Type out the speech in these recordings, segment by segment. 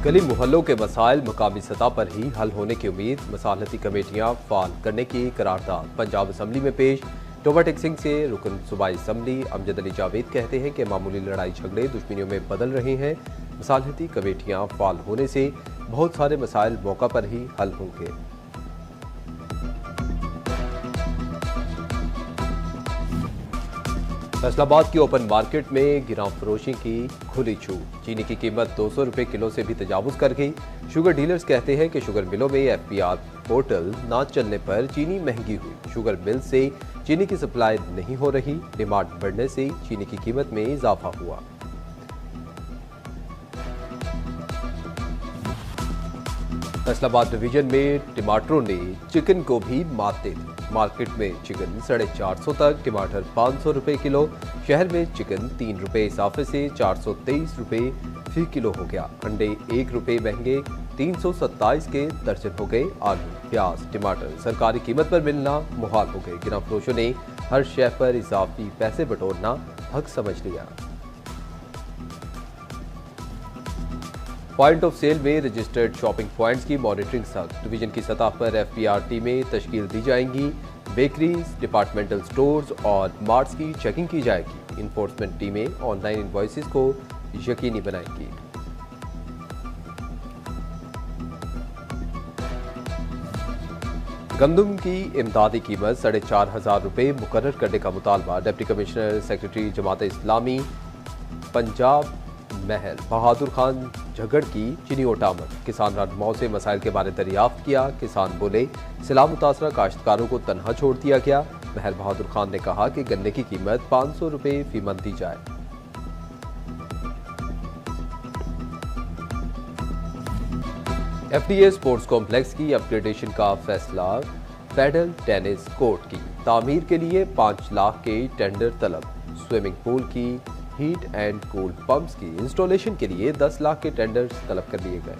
गली मोहल्लों के मसाइल मुकामी सतह पर ही हल होने की उम्मीद, मसालती कमेटियां फाल करने की करारदाद। पंजाब असम्बली में पेश टोबा टेक्सिंग से रुकन सूबाई असम्बली अमजद अली जावेद कहते हैं कि मामूली लड़ाई झगड़े दुश्मनियों में बदल रहे हैं। मसालती कमेटियां फाल होने से बहुत सारे मसाइल मौका पर ही हल होंगे। फैसलाबाद की ओपन मार्केट में गिराम फरोशी की खुली छूट। चीनी की कीमत 200 रुपये किलो से भी तजावुज कर गई। शुगर डीलर्स कहते हैं कि शुगर मिलों में FPR पोर्टल न चलने पर चीनी महंगी हुई। शुगर मिल से चीनी की सप्लाई नहीं हो रही। डिमांड बढ़ने से चीनी की कीमत में इजाफा हुआ। फैसलाबाद डिवीजन में टमाटरों ने चिकन को भी मात दे दी। मार्केट में चिकन 450 तक, टमाटर 500 रुपये किलो। शहर में चिकन 3 रुपये इजाफे से 423 रुपये फी किलो हो गया। अंडे 1 रुपये महंगे 327 के दर्जन हो गए। आलू, प्याज, टमाटर सरकारी कीमत पर मिलना मुहाल हो गए। गिराम फरोशों ने हर शय पर इजाफी पैसे बटोरना हक समझ लिया। पॉइंट ऑफ सेल में रजिस्टर्ड शॉपिंग पॉइंट्स की मॉनिटरिंग सख्त। डिवीजन की सतह पर FPR टीमें तश्कील दी जाएंगी। बेकरीज, डिपार्टमेंटल स्टोर्स और मार्ट्स की चेकिंग की जाएगी। इन्फोर्समेंट टीमें ऑनलाइन इनवॉइसेस को यकीनी बनाएंगी। गंदम की इमदादी कीमत 4,500 रुपये मुकर्रर करने का मुतालबा। Deputy commissioner secretary Jamaat Islami Punjab महल बहादुर खान झगड़ की चीनी ओटामद। किसान रहनुमाओं से मसाइल के बारे दरियाफ्त किया। किसान बोले सैलाब मुतासरा काश्तकारों को तनहा छोड़ दिया गया। महल बहादुर खान ने कहा कि गन्ने की कीमत 500 रुपये फी मन दी जाए। FDA स्पोर्ट्स कॉम्प्लेक्स की अपग्रेडेशन का फैसला। पेडल टेनिस कोर्ट की तामीर के लिए 5 लाख के टेंडर तलब। स्विमिंग पूल की हीट एंड कूल पंप्स की इंस्टॉलेशन के लिए 10 लाख के टेंडर्स तलब कर लिए गए।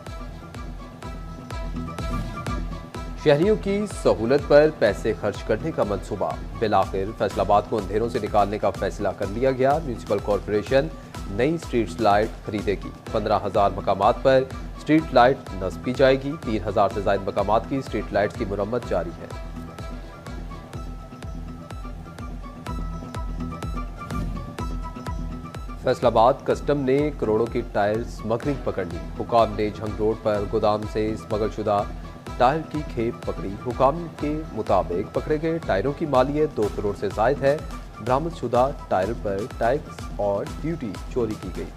शहरियों की सहूलत पर पैसे खर्च करने का मंसूबा। बिलाखिर फैसलाबाद को अंधेरों से निकालने का फैसला कर लिया गया। म्यूनिसिपल कॉरपोरेशन नई स्ट्रीट लाइट खरीदेगी। 15,000 मकामात पर स्ट्रीट लाइट नस्ब की जाएगी। 3,000 से ज्यादा मकामात की स्ट्रीट लाइट की मुरम्मत जारी है। फैसलाबाद कस्टम ने करोड़ों की टायर स्मगलिंग पकड़ ली। हुकाम ने झंग रोड पर गोदाम से स्मगलशुदा टायर की खेप पकड़ी। हुकाम के मुताबिक पकड़े गए टायरों की मालियत 2 करोड़ से जायद है। बरामदशुदा टायर पर टैक्स और ड्यूटी चोरी की गई।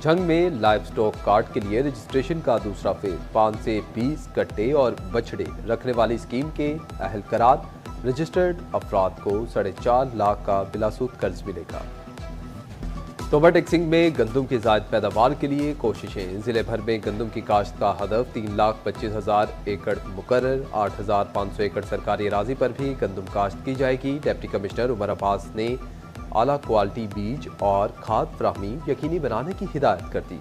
झंग में लाइव स्टॉक कार्ड के लिए रजिस्ट्रेशन का दूसरा फेज। 5 से 20 कट्टे और बछड़े रखने वाली स्कीम के अहल करार। रजिस्टर्ड अफराद को 4.5 लाख का बिलासूद कर्ज मिलेगा। टोबा टेक्सिंग में गंदम की ज़ायद पैदावार के लिए कोशिशें। जिले भर में गंदम की काश्त का हदफ 3,25,000 एकड़ मुकर्रर। 8,500 एकड़ सरकारी अराजी पर भी गंदम काश्त की जाएगी। डिप्टी कमिश्नर उमर अब्बास ने आला क्वालिटी बीज और खाद फराहमी यकीनी बनाने की हिदायत कर दी।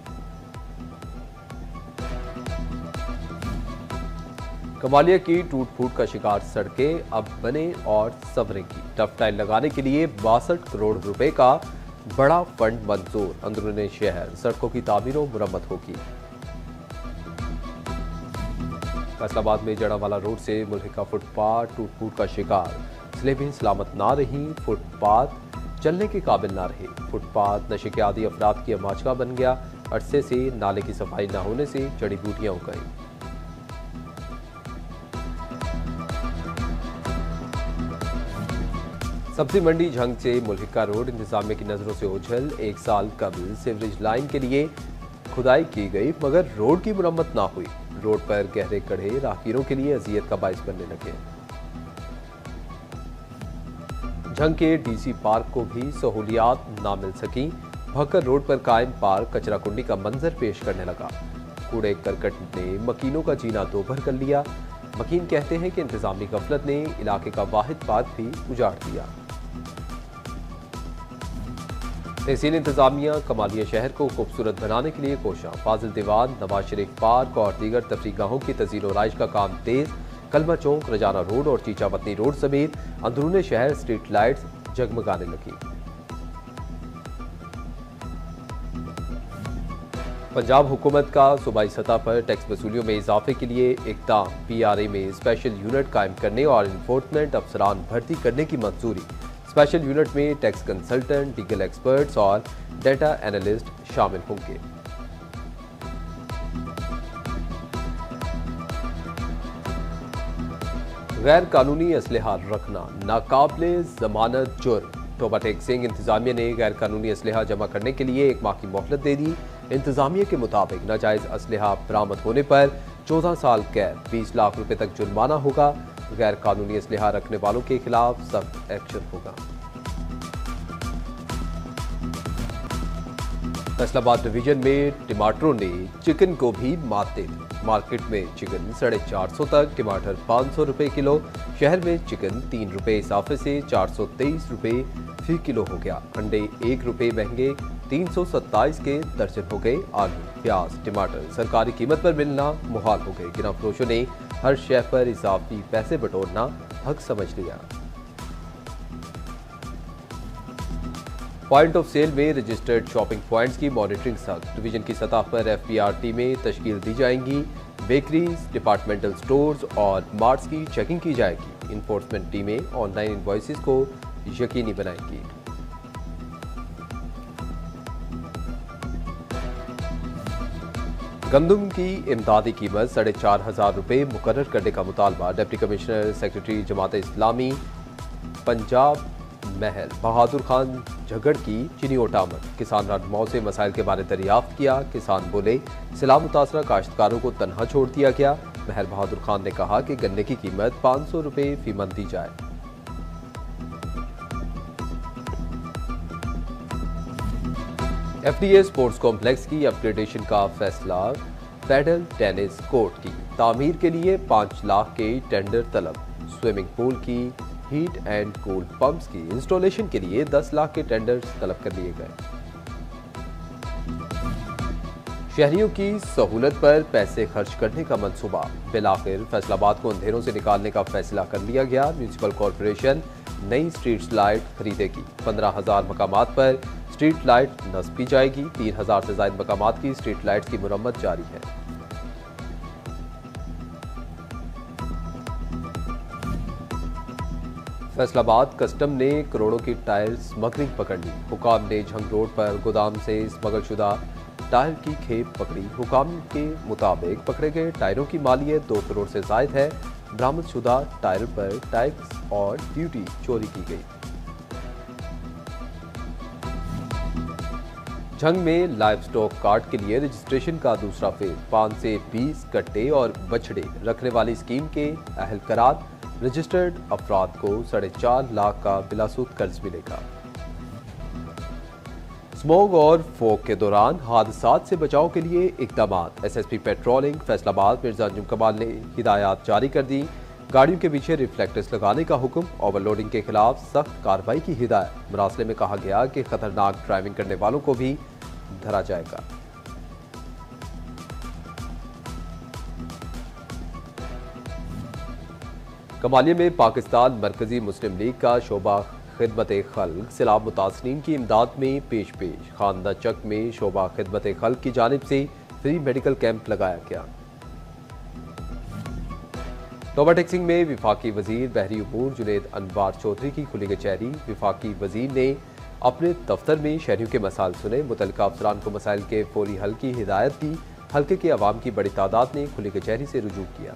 कमालिया की टूट फूट का शिकार सड़कें अब बने और संवरेंगी। टफ टाइल लगाने के लिए 62 करोड़ रुपए का बड़ा फंड मंजूर। अंदरूनी शहर सड़कों की तामीर और मुरम्मत होगी। फैसलाबाद में जड़ावाला रोड से मुल्हिका फुटपाथ टूट फूट का शिकार। स्लेबें सलामत ना रही, फुटपाथ चलने के काबिल ना रहे। फुटपाथ नशे के आदी अफराद की अमाचका बन गया। अरसे से नाले की सफाई न होने से जड़ी बूटियां उग गई। सब्जी मंडी झंग से मुल्हिका रोड इंतजामिया की नजरों से ओझल। 1 साल कबल सीवरेज लाइन के लिए खुदाई की गई मगर रोड की मुरम्मत ना हुई। रोड पर गहरे गड्ढे राहगीरों के लिए अजियत का बाइस बनने लगे। झंग के DC पार्क को भी सहूलियात ना मिल सकी। भक्कर रोड पर कायम पार्क कचरा कुंडी का मंजर पेश करने लगा। कूड़े करकट ने मकीनों का जीना दोभर कर लिया। मकीन कहते हैं कि इंतजामी गफलत ने इलाके का वाहिद पार्क भी उजाड़ दिया। तहसील इंतजामिया कमालिया शहर को खूबसूरत बनाने के लिए कोशा। फाजिल दीवान, नवाज शरीफ पार्क और दीगर तफरीह गाहों की तज़ीन और आइश का काम तेज। कलमा चौक, रजाना रोड और चीचा वतनी रोड समेत अंदरूनी शहर स्ट्रीट लाइट्स जगमगाने लगी। पंजाब हुकूमत का सूबाई सतह पर टैक्स वसूलियों में इजाफे के लिए इक़दाम, PRA में स्पेशल यूनिट कायम करने और इन्फोर्समेंट अफसरान भर्ती करने की मंजूरी। स्पेशल यूनिट में टैक्स कंसल्टेंट, लीगल एक्सपर्ट्स और डेटा एनालिस्ट शामिल होंगे। गैर कानूनी असलहा रखना नाकाबिले जमानत जुर्म। तोबा टैक्सिंग इंतजामिया ने गैर कानूनी असलहा जमा करने के लिए 1 माह की मोहलत दे दी। इंतजामिया के मुताबिक नाजायज असलहा बरामद होने पर 14 साल कैद, 20 लाख रुपए तक जुर्माना होगा। गैर कानूनी असलहा रखने वालों के खिलाफ सख्त एक्शन होगा। फैसलाबाद डिवीजन में टमाटरों ने चिकन को भी मात दे दी। मार्केट में चिकन 450 तक, टमाटर 500 रुपए किलो। शहर में चिकन 3 रुपए इजाफे से 423 रुपए फी किलो हो गया। अंडे 1 रुपए महंगे 327 के दर्जन हो गए। आलू, प्याज, टमाटर सरकारी कीमत पर मिलना मुहाल हो गए। गिरा फरोशों ने हर शय पर इजाफी पैसे बटोरना हक समझ लिया। पॉइंट ऑफ सेल में रजिस्टर्ड शॉपिंग पॉइंट्स की मॉनिटरिंग सख्त। डिवीजन की सतह पर FPR टीमें तश्कील दी जाएंगी। बेकरीज, डिपार्टमेंटल स्टोर्स और मार्ट्स की चेकिंग की जाएगी। इन्फोर्समेंट टीमें ऑनलाइन इनवॉइसेस को यकीनी बनाएंगी। गंदम की इमदादी कीमत 4,500 रुपए मुकर्रर करने का मुतालबा। Deputy commissioner secretary Jamaat Islami Punjab महल बहादुर खान झगड़ की चीनी ओटामद। किसान रहनुमाओं से मसाइल के बारे दरियाफ्त किया। किसान बोले सैलाब मुतासरा काश्तकारों को तनहा छोड़ दिया गया। महल बहादुर खान ने कहा कि गन्ने की कीमत 500 रुपए फी मन दी जाए। FDA स्पोर्ट्स कॉम्प्लेक्स की अपग्रेडेशन का फैसला। पैडल टेनिस कोर्ट की तामीर के लिए 5 लाख के टेंडर तलब। स्विमिंग पूल की हीट एंड कूल पंप्स की इंस्टॉलेशन के लिए 10 लाख के टेंडर्स तलब कर लिए गए। शहरियों की सहूलत पर पैसे खर्च करने का मंसूबा। बिलाखिर फैसलाबाद को अंधेरों से निकालने का फैसला कर लिया गया। म्यूनिसिपल कॉरपोरेशन नई स्ट्रीट लाइट खरीदेगी। 15,000 मकामात पर स्ट्रीट लाइट नस्ब की जाएगी। 3,000 से ज्यादा मकामात की स्ट्रीट लाइट्स की मुरम्मत जारी है। फैसलाबाद कस्टम ने करोड़ों की टायर स्मगलिंग पकड़ ली। हुकाम ने झंग रोड पर गोदाम से स्मगलशुदा टायर की खेप पकड़ी। हुकाम के मुताबिक पकड़े गए टायरों की मालियत 2 करोड़ से जायद है। बरामदशुदा टायर पर टैक्स और ड्यूटी चोरी की गई। झंग में लाइव स्टॉक कार्ड के लिए रजिस्ट्रेशन का दूसरा फेज। 5 से 20 कट्टे और बछड़े रखने वाली स्कीम के अहलकारात रजिस्टर्ड अफराद को 4.5 लाख का बिलासूद कर्ज मिलेगा। स्मोग और फोग के दौरान हादसात से बचाव के लिए इकदाम। SSP पेट्रोलिंग फैसलाबाद मिर्जा अंजुम कमाल ने हिदायत जारी कर दी। गाड़ियों के पीछे रिफ्लेक्टर्स लगाने का हुक्म। ओवरलोडिंग के खिलाफ सख्त कार्रवाई की हिदायत। मरासले में कहा गया कि खतरनाक ड्राइविंग करने वालों को भी धरा जाएगा। कमालिया में पाकिस्तान मरकजी मुस्लिम लीग का शोबा खिदमत खल्क सैलाब मुतासरीन की इमदाद में पेश। खानदा चक में शोबा खिदमत खल्क की जानिब से फ्री मेडिकल कैंप लगाया गया। तोबा टैक्सिंग में विफाकी वजीर बहरी उमूर जुनेद अनवार चौधरी की खुली कचहरी। विफाकी वजीर ने अपने दफ्तर में शहरियों के मसाइल सुने। मुतल्लिका अफसरान को मसाइल के फौरी हल की हिदायत दी। हल्के के अवाम की बड़ी तादाद ने खुली कचहरी से रुजू किया।